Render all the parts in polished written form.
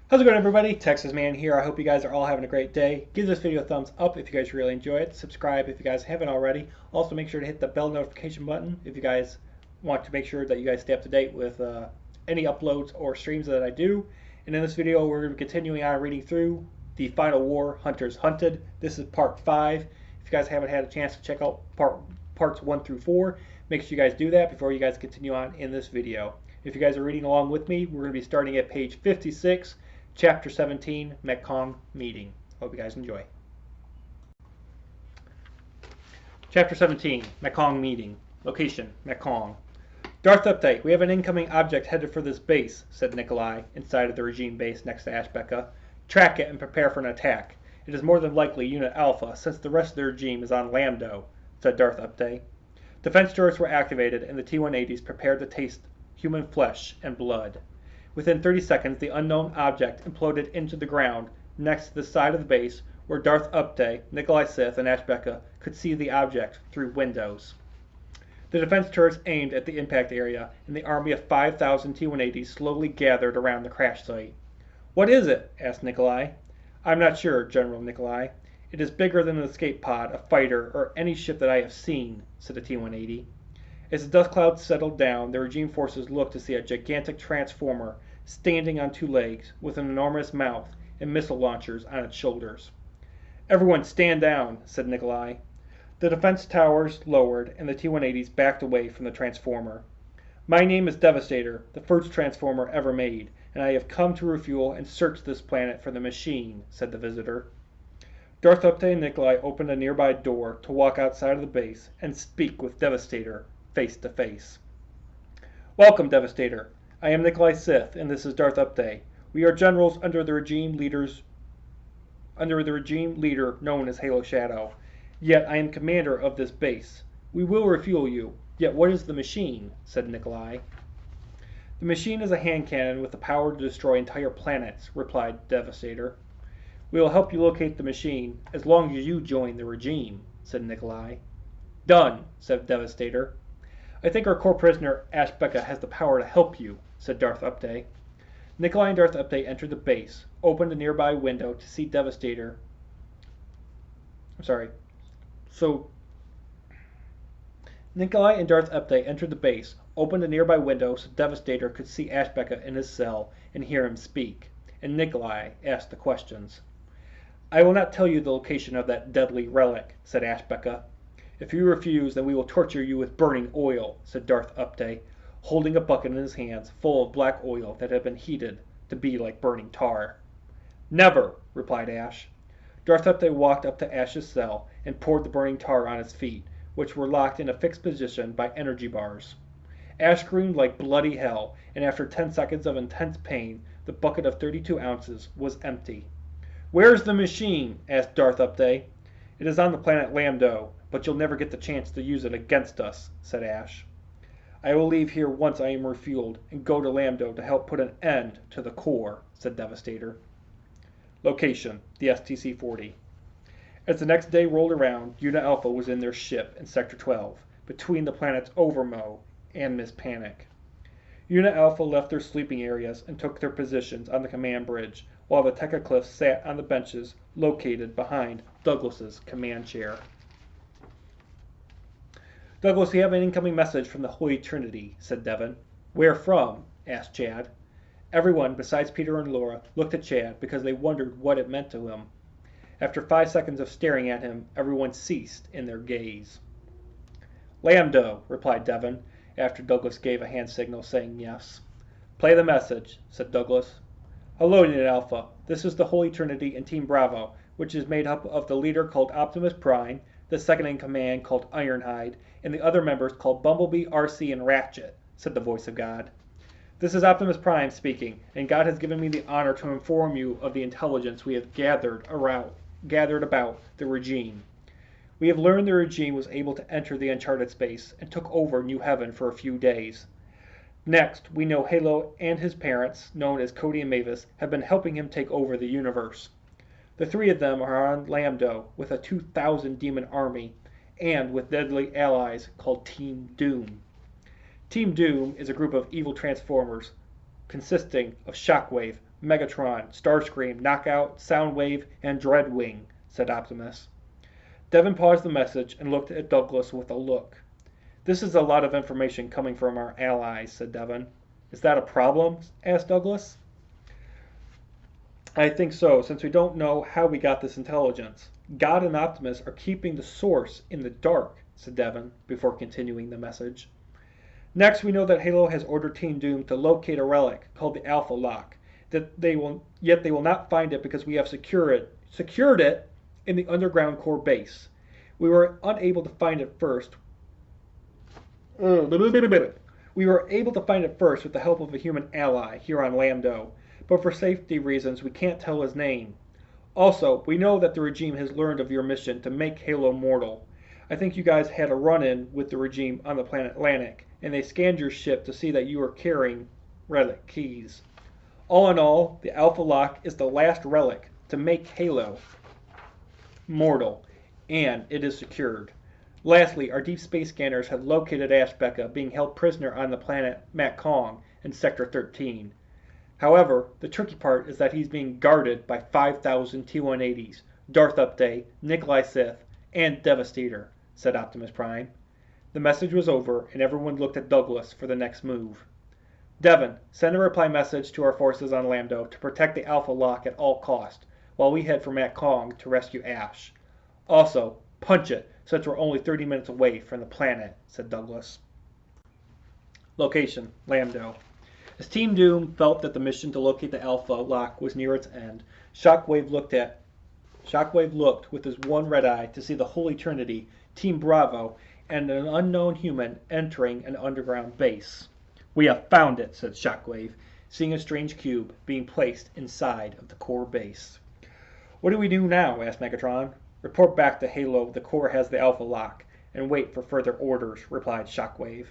How's it going, everybody? Texas Man here. I hope you guys are all having a great day. Give this video a thumbs up if you guys really enjoy it. Subscribe if you guys haven't already. Also, make sure to hit the bell notification button if you guys want to make sure that you guys stay up to date with any uploads or streams that I do. And in this video, we're going to be continuing on reading through The Final War, Hunters Hunted. This is part 5. If you guys haven't had a chance to check out parts 1 through 4, make sure you guys do that before you guys continue on in this video. If you guys are reading along with me, we're going to be starting at page 56. Chapter 17, Mekong Meeting. Hope you guys enjoy. Chapter 17, Mekong Meeting. Location, Mekong. Darth update. We have an incoming object headed for this base, said Nikolai, inside of the regime base next to Ashbeka. Track it and prepare for an attack. It is more than likely Unit Alpha, since the rest of the regime is on Lambda, said Darth update. Defense turrets were activated, and the T-180s prepared to taste human flesh and blood. Within 30 seconds, the unknown object imploded into the ground next to the side of the base where Darth Upte, Nikolai Sith, and Ashbeka could see the object through windows. The defense turrets aimed at the impact area, and the army of 5,000 T-180s slowly gathered around the crash site. "What is it?" asked Nikolai. "I'm not sure, General Nikolai. It is bigger than an escape pod, a fighter, or any ship that I have seen," said the T-180. As the dust clouds settled down, the regime forces looked to see a gigantic transformer standing on two legs with an enormous mouth and missile launchers on its shoulders. "Everyone stand down," said Nikolai. The defense towers lowered and the T-180s backed away from the transformer. "My name is Devastator, the first transformer ever made, and I have come to refuel and search this planet for the machine," said the visitor. Darth Upte and Nikolai opened a nearby door to walk outside of the base and speak with Devastator face to face. "Welcome, Devastator. I am Nikolai Sith, and this is Darth Upte. We are generals under the regime leader known as Halo Shadow. Yet I am commander of this base. We will refuel you. Yet what is the machine?" said Nikolai. "The machine is a hand cannon with the power to destroy entire planets," replied Devastator. "We will help you locate the machine as long as you join the regime," said Nikolai. "Done," said Devastator. "I think our core prisoner Ashbeka has the power to help you," said Darth Upte. Nikolai and Darth Upte entered the base, opened a nearby window to see Devastator. Nikolai and Darth Upte entered the base, opened a nearby window so Devastator could see Ashbeka in his cell and hear him speak, and Nikolai asked the questions. "I will not tell you the location of that deadly relic," said Ashbeka. "If you refuse, then we will torture you with burning oil," said Darth Upte, holding a bucket in his hands full of black oil that had been heated to be like burning tar. "Never," replied Ash. Darth Upte walked up to Ash's cell and poured the burning tar on his feet, which were locked in a fixed position by energy bars. Ash screamed like bloody hell, and after 10 seconds of intense pain, the bucket of 32 ounces was empty. "Where's the machine?" asked Darth Upte. "It is on the planet Lambda, but you'll never get the chance to use it against us," said Ash. "I will leave here once I am refueled and go to Lambda to help put an end to the core," said Devastator. Location, the STC-40. As the next day rolled around, Unit Alpha was in their ship in Sector 12, between the planets Overmo and Miss Panic. Unit Alpha left their sleeping areas and took their positions on the command bridge, while the Tekka sat on the benches located behind Douglas's command chair. "Douglas, we have an incoming message from the Holy Trinity," said Devon. "Where from?" asked Chad. Everyone, besides Peter and Laura, looked at Chad because they wondered what it meant to him. After 5 seconds of staring at him, everyone ceased in their gaze. "Lambda," replied Devon, after Douglas gave a hand signal saying yes. "Play the message," said Douglas. "Hello, Unit Alpha. This is the Holy Trinity and Team Bravo, which is made up of the leader called Optimus Prime, the second-in-command called Ironhide, and the other members called Bumblebee, RC, and Ratchet," said the voice of God. "This is Optimus Prime speaking, and God has given me the honor to inform you of the intelligence we have gathered about the regime. We have learned the regime was able to enter the uncharted space and took over New Heaven for a few days. Next, we know Halo and his parents, known as Cody and Mavis, have been helping him take over the universe. The 3 of them are on Lambda with a 2,000 demon army and with deadly allies called Team Doom. Team Doom is a group of evil Transformers consisting of Shockwave, Megatron, Starscream, Knockout, Soundwave, and Dreadwing, said Optimus. Devon paused the message and looked at Douglas with a look. This is a lot of information coming from our allies, said Devon. Is that a problem? Asked Douglas. I think so, since we don't know how we got this intelligence. God and Optimus are keeping the source in the dark, said Devon, before continuing the message. Next, we know that Halo has ordered Team Doom to locate a relic called the Alpha Lock, yet they will not find it because we have secured it in the underground core base. We were unable to find it first. We were able to find it first with the help of a human ally here on Lambda, but for safety reasons we can't tell his name. Also, we know that the regime has learned of your mission to make Halo mortal. I think you guys had a run-in with the regime on the planet Atlantic, and they scanned your ship to see that you were carrying relic keys. All in all, the Alpha Lock is the last relic to make Halo mortal, and it is secured. Lastly, our deep space scanners have located Ashbeka being held prisoner on the planet Macong in Sector 13. However, the tricky part is that he's being guarded by 5,000 T-180s, Darth Update, Nikolai Sith, and Devastator, said Optimus Prime. The message was over, and everyone looked at Douglas for the next move. Devon, send a reply message to our forces on Lambda to protect the Alpha Lock at all cost, while we head for Macong to rescue Ash. Also, punch it, since we're only 30 minutes away from the planet, said Douglas. Location, Lambda. As Team Doom felt that the mission to locate the Alpha Lock was near its end, Shockwave looked with his one red eye to see the Holy Trinity, Team Bravo, and an unknown human entering an underground base. We have found it, said Shockwave, seeing a strange cube being placed inside of the core base. What do we do now? Asked Megatron. Report back to Halo the core has the Alpha Lock, and wait for further orders, replied Shockwave.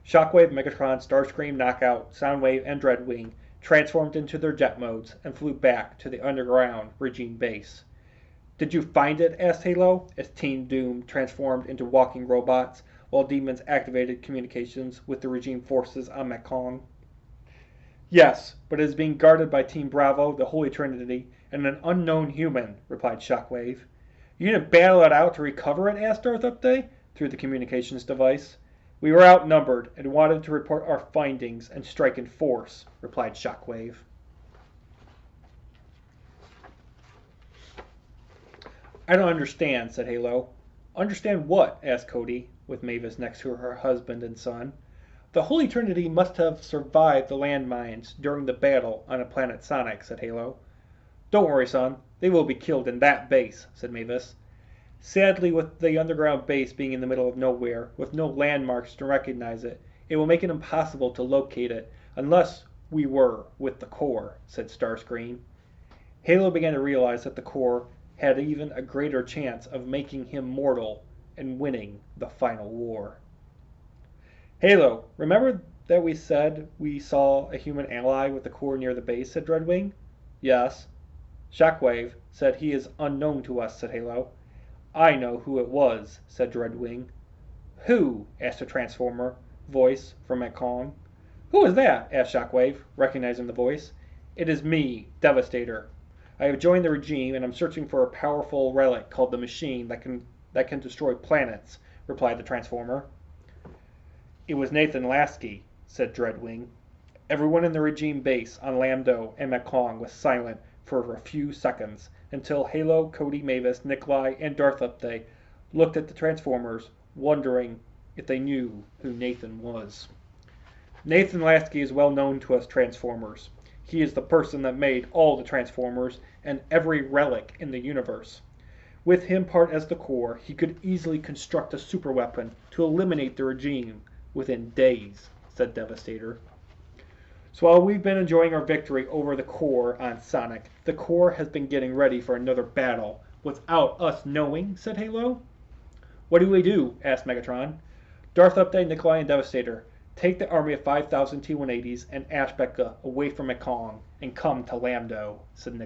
Shockwave, Megatron, Starscream, Knockout, Soundwave, and Dreadwing transformed into their jet modes and flew back to the underground regime base. Did you find it? Asked Halo, as Team Doom transformed into walking robots, while demons activated communications with the regime forces on Macong. Yes, but it is being guarded by Team Bravo, the Holy Trinity, and an unknown human, replied Shockwave. You didn't battle it out to recover it? Asked Darth Update, through the communications device. We were outnumbered and wanted to report our findings and strike in force, replied Shockwave. I don't understand, said Halo. Understand what? Asked Cody, with Mavis next to her husband and son. The Holy Trinity must have survived the landmines during the battle on the planet Sonic, said Halo. Don't worry, son. They will be killed in that base, said Mavis. Sadly, with the underground base being in the middle of nowhere, with no landmarks to recognize it, it will make it impossible to locate it unless we were with the core, said Starscream. Halo began to realize that the core had even a greater chance of making him mortal and winning the final war. Halo, remember that we said we saw a human ally with the core near the base, said Dreadwing. Yes. Shockwave said he is unknown to us, said Halo. I know who it was, said Dreadwing. Who? Asked a Transformer voice from Macong. Who is that? Asked Shockwave, recognizing the voice. It is me, Devastator. I have joined the regime and I'm searching for a powerful relic called the Machine that can destroy planets, replied the Transformer. It was Nathan Lasky, said Dreadwing. Everyone in the regime base on Lambda and Macong was silent for a few seconds, until Halo, Cody, Mavis, Nikolai, and Darth Update looked at the Transformers, wondering if they knew who Nathan was. Nathan Lasky is well known to us Transformers. He is the person that made all the Transformers and every relic in the universe. With him part as the core, he could easily construct a superweapon to eliminate the regime within days, said Devastator. So while we've been enjoying our victory over the core on Sonic, the core has been getting ready for another battle without us knowing, said Halo. What do we do? Asked Megatron. Darth Update, Nikolai, and Devastator, take the army of 5,000 T-180s and Ashbeka away from Macong and come to Lambda, said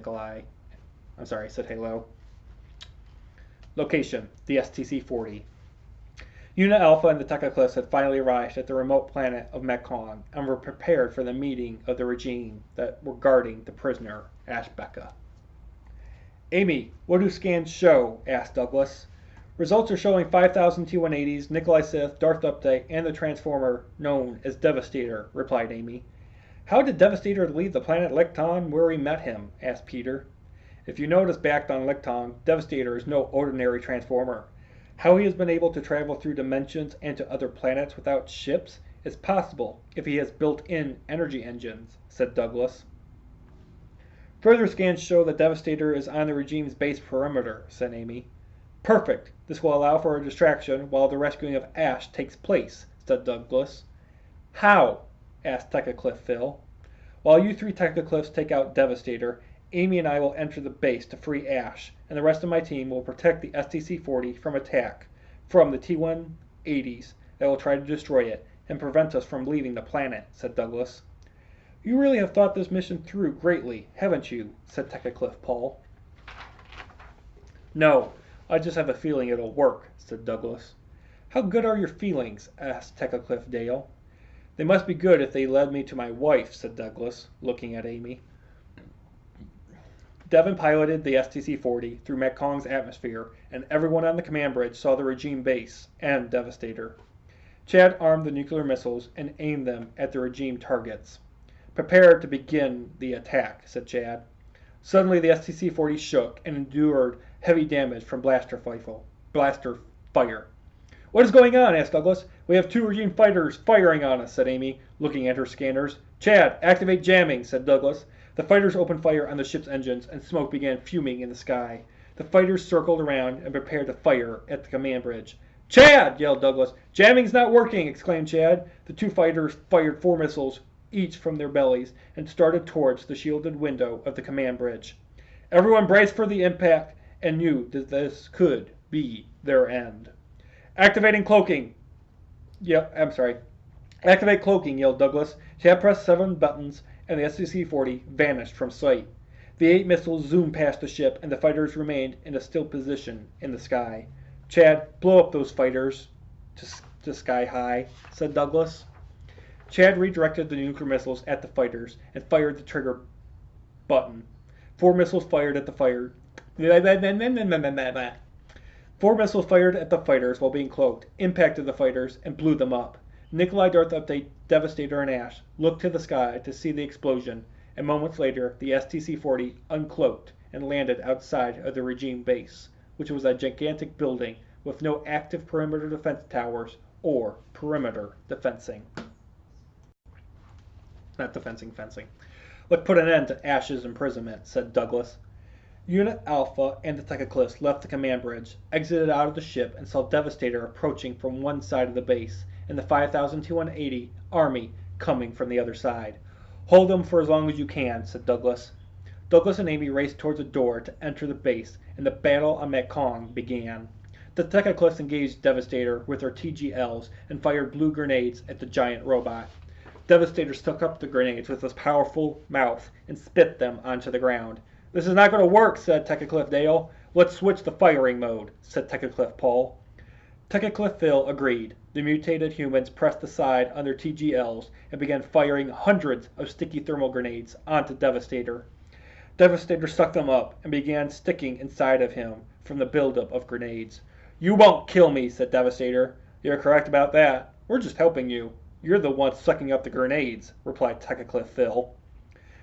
said Halo. Location, the STC-40. Unit Alpha and the Tekla had finally arrived at the remote planet of Mekong and were prepared for the meeting of the regime that were guarding the prisoner, Ashbeka. Amy, what do scans show? Asked Douglas. Results are showing 5,000 T-180s, Nikolai Sith, Darth Update, and the Transformer known as Devastator, replied Amy. How did Devastator leave the planet Lecton where we met him? Asked Peter. If you notice back on Lecton, Devastator is no ordinary Transformer. How he has been able to travel through dimensions and to other planets without ships is possible if he has built-in energy engines, said Douglas. Further scans show that Devastator is on the regime's base perimeter, said Amy. Perfect. This will allow for a distraction while the rescuing of Ash takes place, said Douglas. How? Asked Tekacliff Phil. While you three Tekacliffs take out Devastator, Amy and I will enter the base to free Ash, and the rest of my team will protect the STC-40 from attack from the T-180s that will try to destroy it and prevent us from leaving the planet, said Douglas. You really have thought this mission through greatly, haven't you? Said Tekacliff Paul. No, I just have a feeling it'll work, said Douglas. How good are your feelings? Asked Tekacliff Dale. They must be good if they led me to my wife, said Douglas, looking at Amy. Devon piloted the STC-40 through Mekong's atmosphere, and everyone on the command bridge saw the regime base and Devastator. Chad armed the nuclear missiles and aimed them at the regime targets. Prepare to begin the attack, said Chad. Suddenly the STC-40 shook and endured heavy damage from blaster fire. What is going on? Asked Douglas. We have two regime fighters firing on us, said Amy, looking at her scanners. Chad, activate jamming, said Douglas. The fighters opened fire on the ship's engines, and smoke began fuming in the sky. The fighters circled around and prepared to fire at the command bridge. Chad! Yelled Douglas. Jamming's not working, exclaimed Chad. The two fighters fired 4 missiles, each from their bellies, and started towards the shielded window of the command bridge. Everyone braced for the impact and knew that this could be their end. Activating cloaking! Activate cloaking, yelled Douglas. Chad pressed 7 buttons, and the STC-40 vanished from sight. The 8 missiles zoomed past the ship, and the fighters remained in a still position in the sky. Chad, blow up those fighters to sky high, said Douglas. Chad redirected the nuclear missiles at the fighters and fired the trigger button. 4 missiles fired at the fire. 4 missiles fired at the fighters while being cloaked, impacted the fighters, and blew them up. Nikolai, Darth Update, Devastator, and Ash looked to the sky to see the explosion, and moments later the STC-40 uncloaked and landed outside of the regime base, which was a gigantic building with no active perimeter defense towers or perimeter defensing. Not defensing, fencing. Let's put an end to Ash's imprisonment, said Douglas. Unit Alpha and the Tekacliffs left the command bridge, exited out of the ship, and saw Devastator approaching from one side of the base, and the 5,000 T-180 army coming from the other side. Hold them for as long as you can, said Douglas. Douglas and Amy raced towards a door to enter the base, and the battle on Mekong began. The Tekacliffs engaged Devastator with their TGLs and fired blue grenades at the giant robot. Devastator stuck up the grenades with his powerful mouth and spit them onto the ground. This is not going to work, said Tekacliff Dale. Let's switch the firing mode, said Tekacliff Paul. Tekacliff Phil agreed. The mutated humans pressed aside on their TGLs and began firing hundreds of sticky thermal grenades onto Devastator. Devastator sucked them up and began sticking inside of him from the buildup of grenades. You won't kill me, said Devastator. You're correct about that. We're just helping you. You're the one sucking up the grenades, replied Tekacliff Phil.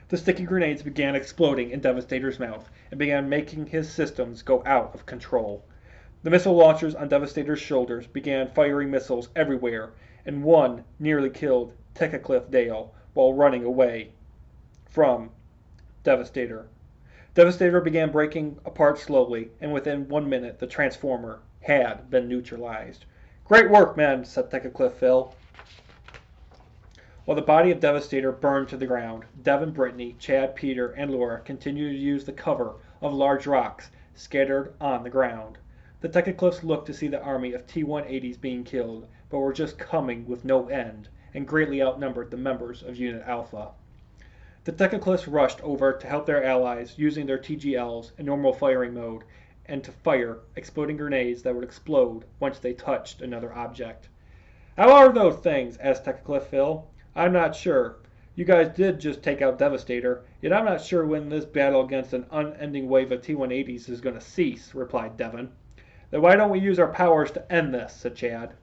The sticky grenades began exploding in Devastator's mouth and began making his systems go out of control. The missile launchers on Devastator's shoulders began firing missiles everywhere, and one nearly killed Tekacliff Dale while running away from Devastator. Devastator began breaking apart slowly, and within 1 minute the Transformer had been neutralized. Great work, men, said Tekacliff Phil. While the body of Devastator burned to the ground, Devon, Brittany, Chad, Peter, and Laura continued to use the cover of large rocks scattered on the ground. The Tekacliffs looked to see the army of T-180s being killed, but were just coming with no end, and greatly outnumbered the members of Unit Alpha. The Tekacliffs rushed over to help their allies using their TGLs in normal firing mode, and to fire exploding grenades that would explode once they touched another object. "How are those things?" asked Tecliclif Phil. "I'm not sure. You guys did just take out Devastator, yet I'm not sure when this battle against an unending wave of T-180s is going to cease," replied Devon. "Then why don't we use our powers to end this?" said Chad.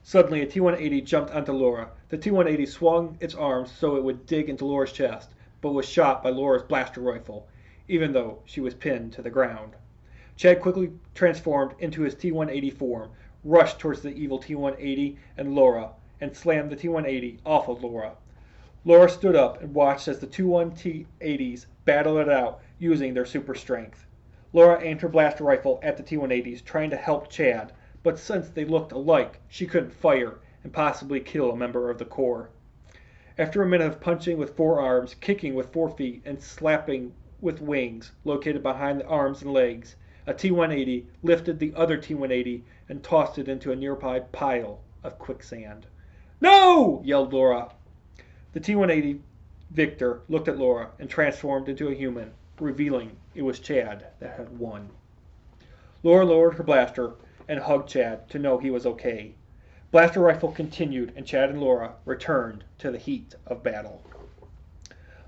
Suddenly a T-180 jumped onto Laura. The T-180 swung its arms so it would dig into Laura's chest, but was shot by Laura's blaster rifle, even though she was pinned to the ground. Chad quickly transformed into his T-180 form, rushed towards the evil T-180 and Laura, and slammed the T-180 off of Laura. Laura stood up and watched as the two T-180s battled it out using their super strength. Laura aimed her blaster rifle at the T-180s, trying to help Chad, but since they looked alike, she couldn't fire and possibly kill a member of the Corps. After a minute of punching with 4 arms, kicking with 4 feet, and slapping with wings located behind the arms and legs, a T-180 lifted the other T-180 and tossed it into a nearby pile of quicksand. "No!" yelled Laura. The T-180 Victor looked at Laura and transformed into a human, revealing it was Chad that had won. Laura lowered her blaster and hugged Chad to know he was okay. Blaster rifle continued, and Chad and Laura returned to the heat of battle.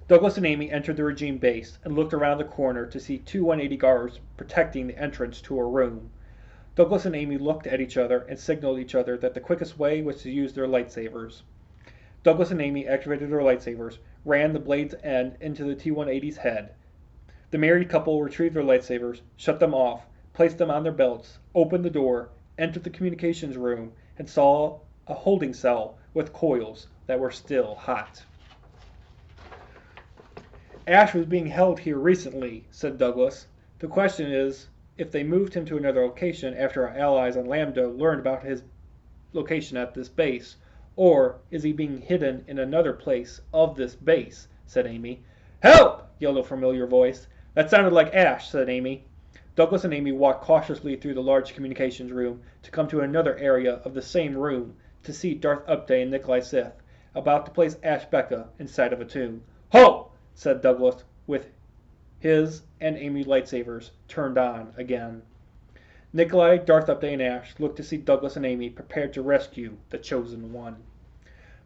Douglas and Amy entered the regime base and looked around the corner to see 2 180 guards protecting the entrance to a room. Douglas and Amy looked at each other and signaled each other that the quickest way was to use their lightsabers. Douglas and Amy activated their lightsabers, ran the blade's end into the T-180's head. The married couple retrieved their lightsabers, shut them off, placed them on their belts, opened the door, entered the communications room, and saw a holding cell with coils that were still hot. "Ash was being held here recently," said Douglas. "The question is if they moved him to another location after our allies on Lambda learned about his location at this base, or is he being hidden in another place of this base?" said Amy. "Help!" yelled a familiar voice. "That sounded like Ash," said Amy. Douglas and Amy walked cautiously through the large communications room to come to another area of the same room to see Darth Upday and Nikolai Sith about to place Ashbeka inside of a tomb. "Halt!" said Douglas, with his and Amy's lightsabers turned on again. Nikolai, Darth Upday, and Ash looked to see Douglas and Amy prepared to rescue the Chosen One.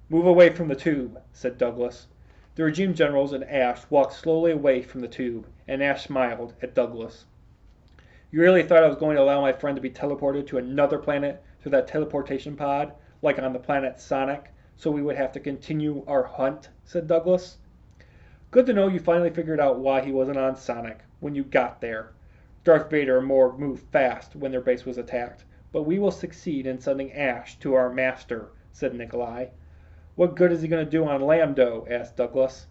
"Move away from the tube," said Douglas. The regime generals and Ash walked slowly away from the tube, and Ash smiled at Douglas. "You really thought I was going to allow my friend to be teleported to another planet through that teleportation pod, like on the planet Sonic, so we would have to continue our hunt?" said Douglas. "Good to know you finally figured out why he wasn't on Sonic when you got there. Darth Vader and Morg moved fast when their base was attacked, but we will succeed in sending Ash to our master," said Nikolai. "What good is he going to do on Lambda?" asked Douglas.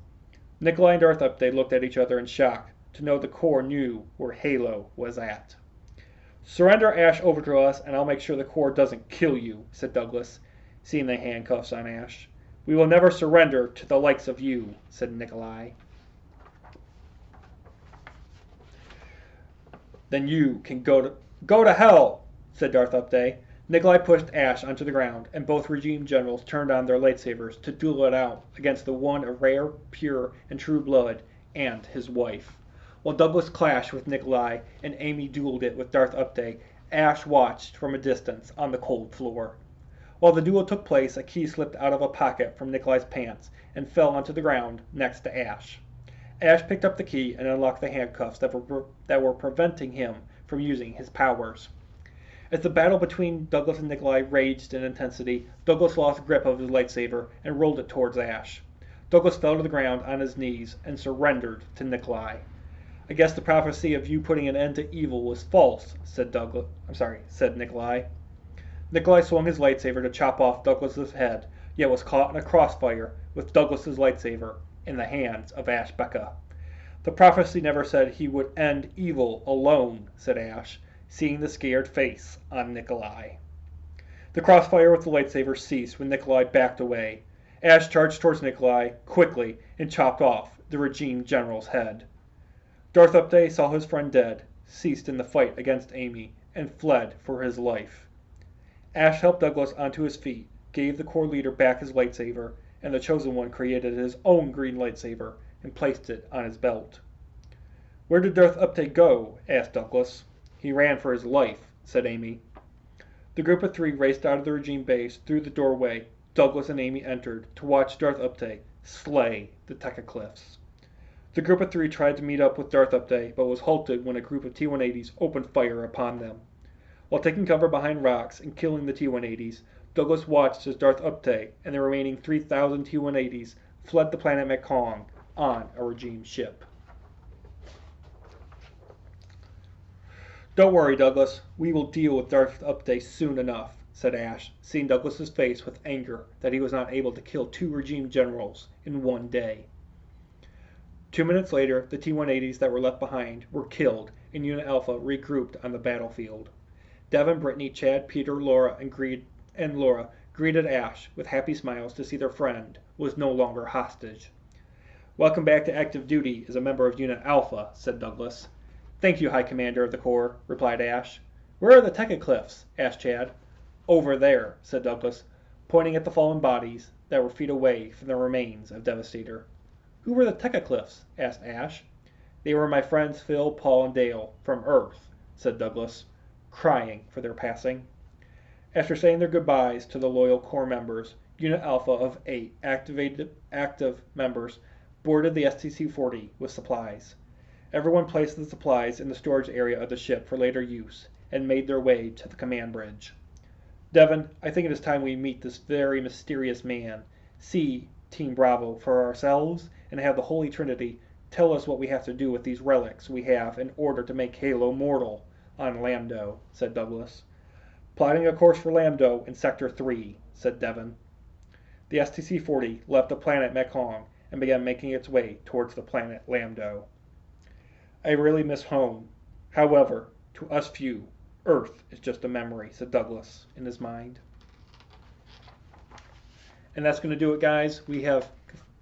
Nikolai and Darth Upday looked at each other in shock to know the Corps knew where Halo was at. "Surrender Ash over to us, and I'll make sure the Corps doesn't kill you," said Douglas, seeing the handcuffs on Ash. "We will never surrender to the likes of you," said Nikolai. "Then you can go to hell," said Darth Upday. Nikolai pushed Ash onto the ground, and both regime generals turned on their lightsabers to duel it out against the one of rare, pure, and true blood, and his wife. While Douglas clashed with Nikolai and Amy dueled it with Darth Upday, Ash watched from a distance on the cold floor. While the duel took place, a key slipped out of a pocket from Nikolai's pants and fell onto the ground next to Ash. Ash picked up the key and unlocked the handcuffs that were preventing him from using his powers. As the battle between Douglas and Nikolai raged in intensity, Douglas lost grip of his lightsaber and rolled it towards Ash. Douglas fell to the ground on his knees and surrendered to Nikolai. "I guess the prophecy of you putting an end to evil was false," said Nikolai. Nikolai swung his lightsaber to chop off Douglas's head, yet was caught in a crossfire with Douglas's lightsaber in the hands of Ashbeka. "The prophecy never said he would end evil alone," said Ash, seeing the scared face on Nikolai. The crossfire with the lightsaber ceased when Nikolai backed away. Ash charged towards Nikolai quickly and chopped off the regime general's head. Darth Upday saw his friend dead, ceased in the fight against Amy, and fled for his life. Ash helped Douglas onto his feet, gave the Corps leader back his lightsaber, and the Chosen One created his own green lightsaber and placed it on his belt. Where did Darth Update go? Asked Douglas. He ran for his life, said Amy. The group of three raced out of the regime base through the doorway Douglas and Amy entered to watch Darth Update slay the Tekka-Cliffs. The group of three tried to meet up with Darth Update, but was halted when a group of T-180s opened fire upon them. While taking cover behind rocks and killing the T-180s, Douglas watched as Darth Update and the remaining 3,000 T-180s fled the planet Mekong on a regime ship. Don't worry, Douglas. We will deal with Darth Update soon enough, said Ash, seeing Douglas's face with anger that he was not able to kill 2 regime generals in one day. 2 minutes later, the T-180s that were left behind were killed and Unit Alpha regrouped on the battlefield. Devin, Brittany, Chad, Peter, Laura, and Laura greeted Ash with happy smiles to see their friend was no longer hostage. Welcome back to active duty as a member of Unit Alpha, said Douglas. Thank you, High Commander of the Corps, replied Ash. Where are the Tekka-Cliffs? Asked Chad. Over there, said Douglas, pointing at the fallen bodies that were feet away from the remains of Devastator. Who were the Tekka-Cliffs? Asked Ash. They were my friends Phil, Paul, and Dale, from Earth, said Douglas, crying for their passing. After saying their goodbyes to the loyal Corps members, Unit Alpha of 8 active members boarded the STC-40 with supplies. Everyone placed the supplies in the storage area of the ship for later use and made their way to the command bridge. Devin, I think it is time we meet this very mysterious man, see Team Bravo for ourselves, and have the Holy Trinity tell us what we have to do with these relics we have in order to make Halo mortal on Lambda, said Douglas. Plotting a course for Lambda in Sector 3, said Devin. The STC-40 left the planet Mekong and began making its way towards the planet Lambda. I really miss home. However, to us few, Earth is just a memory, said Douglas in his mind. And that's going to do it, guys. We have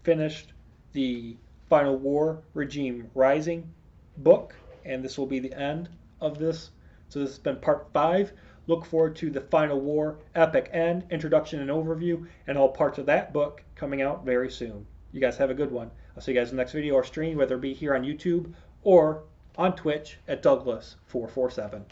finished the Final War Regime Rising book, and this will be the end of this. So this has been part 5. Look forward to the Final War Epic End, Introduction and Overview, and all parts of that book coming out very soon. You guys have a good one. I'll see you guys in the next video or stream, whether it be here on YouTube or on Twitch at Douglas447.